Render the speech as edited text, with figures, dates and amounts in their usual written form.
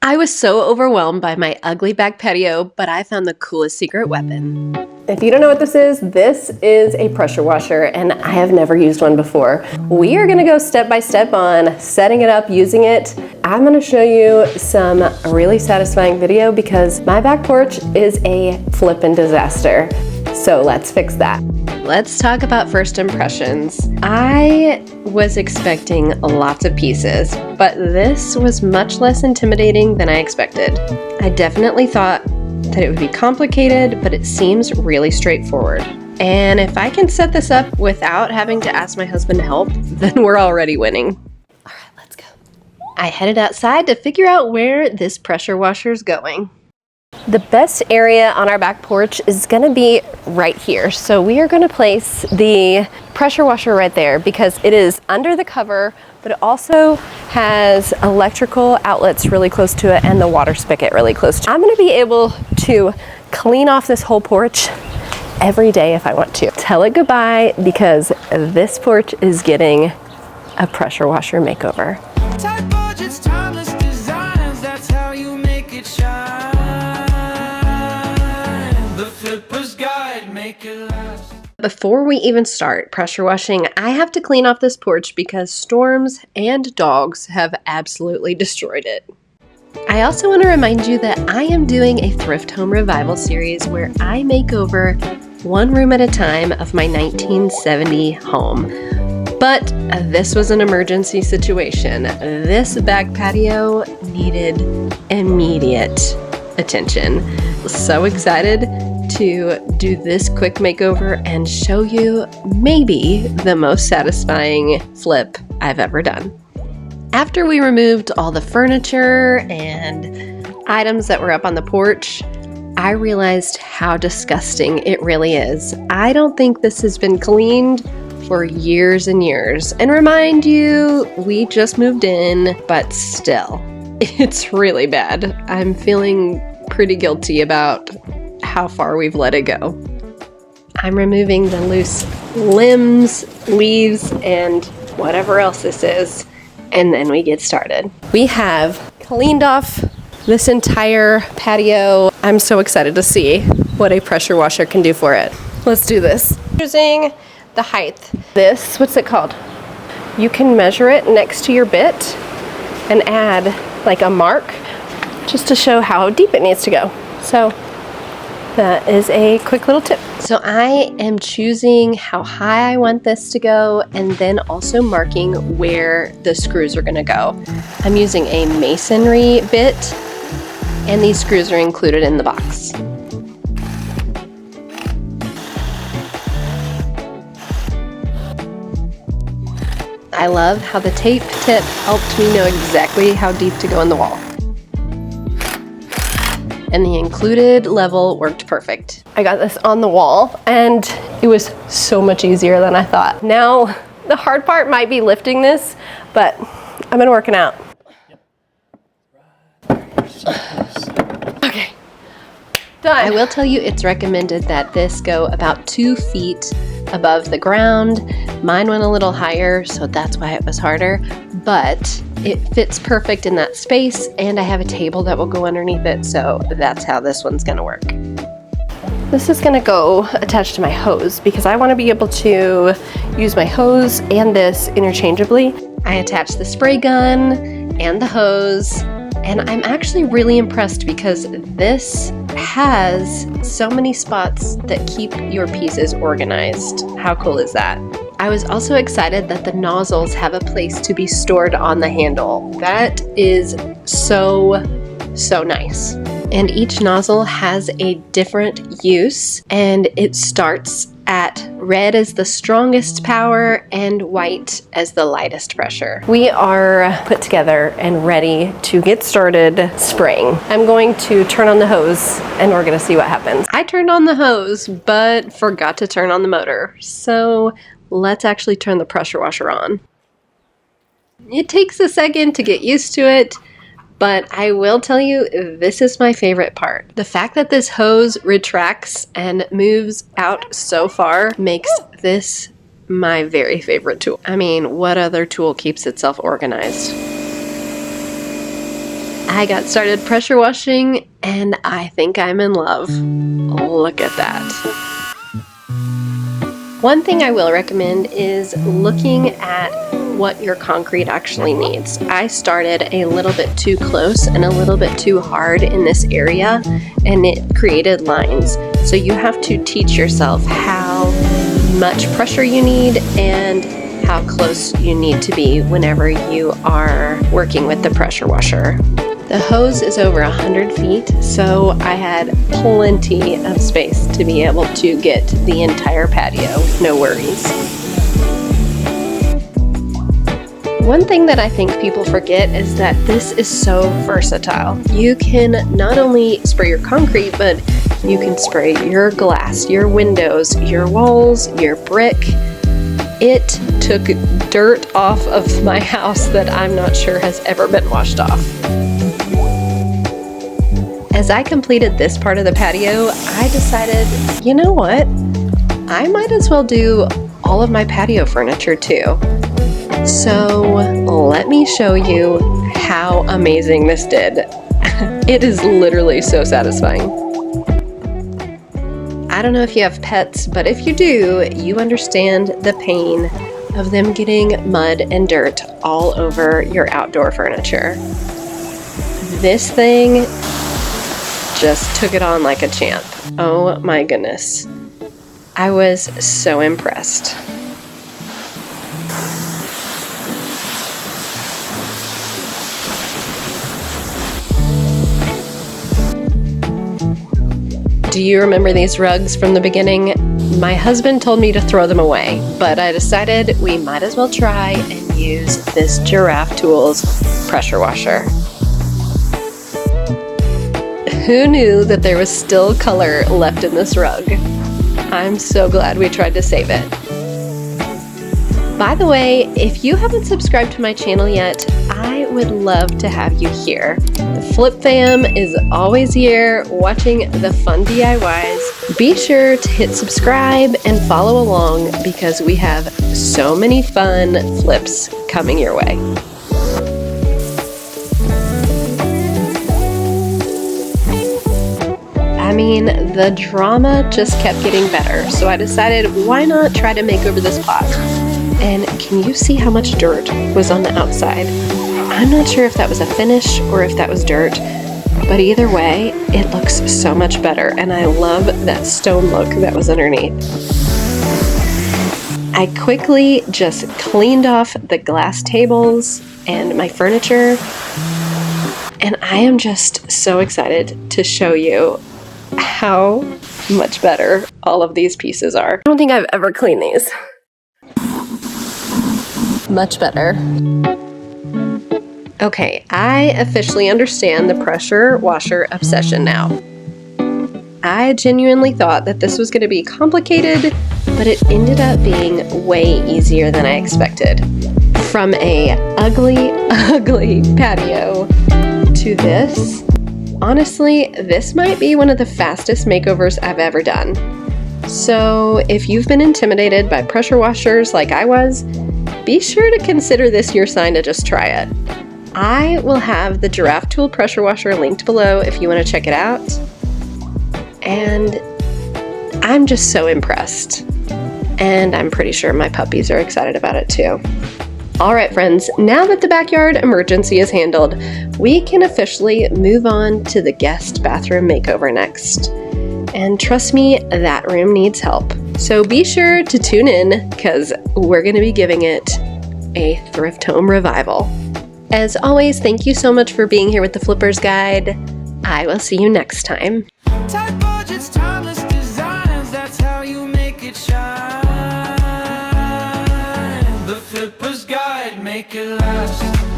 I was so overwhelmed by my ugly back patio, but I found the coolest secret weapon. If you don't know what this is a pressure washer, and I have never used one before. We are gonna go step by step on setting it up, using it. I'm gonna show you some really satisfying video because my back porch is a flippin' disaster. So let's fix that. Let's talk about first impressions. I was expecting lots of pieces, but this was much less intimidating than I expected. I definitely thought that it would be complicated, but it seems really straightforward. And if I can set this up without having to ask my husband to help, then we're already winning. All right, let's go. I headed outside to figure out where this pressure washer is going. The best area on our back porch is gonna be right here. So we are gonna place the pressure washer right there because it is under the cover, but it also has electrical outlets really close to it and the water spigot really close to it. I'm gonna be able to clean off this whole porch every day if I want to. Tell it goodbye because this porch is getting a pressure washer makeover. Tight budgets, timeless designs, that's how you make it shine. Before we even start pressure washing, I have to clean off this porch because storms and dogs have absolutely destroyed it. I also want to remind you that I am doing a thrift home revival series where I make over one room at a time of my 1970 home. But this was an emergency situation. This back patio needed immediate attention. So excited to do this quick makeover and show you maybe the most satisfying flip I've ever done. After we removed all the furniture and items that were up on the porch, I realized how disgusting it really is. I don't think this has been cleaned for years and years. And remind you, we just moved in, but still, it's really bad. I'm feeling pretty guilty about how far we've let it go. I'm removing the loose limbs, leaves, and whatever else this is, and then we get started. We have cleaned off this entire patio. I'm so excited to see what a pressure washer can do for it. Let's do this. Using the height. This, what's it called? You can measure it next to your bit and add like a mark just to show how deep it needs to go. So that is a quick little tip. So I am choosing how high I want this to go and then also marking where the screws are gonna go. I'm using a masonry bit and these screws are included in the box. I love how the tape tip helped me know exactly how deep to go in the wall. And the included level worked perfect. I got this on the wall and it was so much easier than I thought. Now, the hard part might be lifting this, but I've been working out. Okay, done. I will tell you it's recommended that this go about 2 feet above the ground. Mine went a little higher, so that's why it was harder, but it fits perfect in that space, and I have a table that will go underneath it, so that's how this one's gonna work. This is gonna go attached to my hose because I wanna be able to use my hose and this interchangeably. I attached the spray gun and the hose, and I'm actually really impressed because this has so many spots that keep your pieces organized. How cool is that? I was also excited that the nozzles have a place to be stored on the handle. That is so nice. And each nozzle has a different use, and it starts at red as the strongest power and white as the lightest pressure. We are put together and ready to get started spraying. I'm going to turn on the hose and we're gonna see what happens. I turned on the hose, but forgot to turn on the motor. So let's actually turn the pressure washer on. It takes a second to get used to it, but I will tell you, this is my favorite part. The fact that this hose retracts and moves out so far makes this my very favorite tool. I mean, what other tool keeps itself organized? I got started pressure washing and I think I'm in love. Look at that. One thing I will recommend is looking at what your concrete actually needs. I started a little bit too close and a little bit too hard in this area, and it created lines. So you have to teach yourself how much pressure you need and how close you need to be whenever you are working with the pressure washer. The hose is over 100 feet, so I had plenty of space to be able to get the entire patio, no worries. One thing that I think people forget is that this is so versatile. You can not only spray your concrete, but you can spray your glass, your windows, your walls, your brick. It took dirt off of my house that I'm not sure has ever been washed off. As I completed this part of the patio, I decided, you know what? I might as well do all of my patio furniture too. So let me show you how amazing this did. It is literally so satisfying. I don't know if you have pets, but if you do, you understand the pain of them getting mud and dirt all over your outdoor furniture. This thing just took it on like a champ. Oh my goodness. I was so impressed. Do you remember these rugs from the beginning? My husband told me to throw them away, but I decided we might as well try and use this Giraffe Tools pressure washer. Who knew that there was still color left in this rug? I'm so glad we tried to save it. By the way, if you haven't subscribed to my channel yet, I would love to have you here. The Flip Fam is always here watching the fun DIYs. Be sure to hit subscribe and follow along because we have so many fun flips coming your way. I mean, the drama just kept getting better, so I decided why not try to make over this pot. And can you see how much dirt was on the outside? I'm not sure if that was a finish or if that was dirt, but either way, it looks so much better, and I love that stone look that was underneath. I quickly just cleaned off the glass tables and my furniture, and I am just so excited to show you how much better all of these pieces are. I don't think I've ever cleaned these. Much better. Okay, I officially understand the pressure washer obsession now. I genuinely thought that this was going to be complicated, but it ended up being way easier than I expected. From a ugly, ugly patio to this, honestly, this might be one of the fastest makeovers I've ever done. So if you've been intimidated by pressure washers like I was, be sure to consider this your sign to just try it. I will have the Giraffe Tool pressure washer linked below if you want to check it out. And I'm just so impressed. And I'm pretty sure my puppies are excited about it too. All right, friends, now that the backyard emergency is handled, we can officially move on to the guest bathroom makeover next. And trust me, that room needs help. So be sure to tune in because we're going to be giving it a thrift home revival. As always, thank you so much for being here with the Flippers Guide. I will see you next time. Tight budgets, timeless designs, that's how you make it shine. The Flippers Guide, make it last.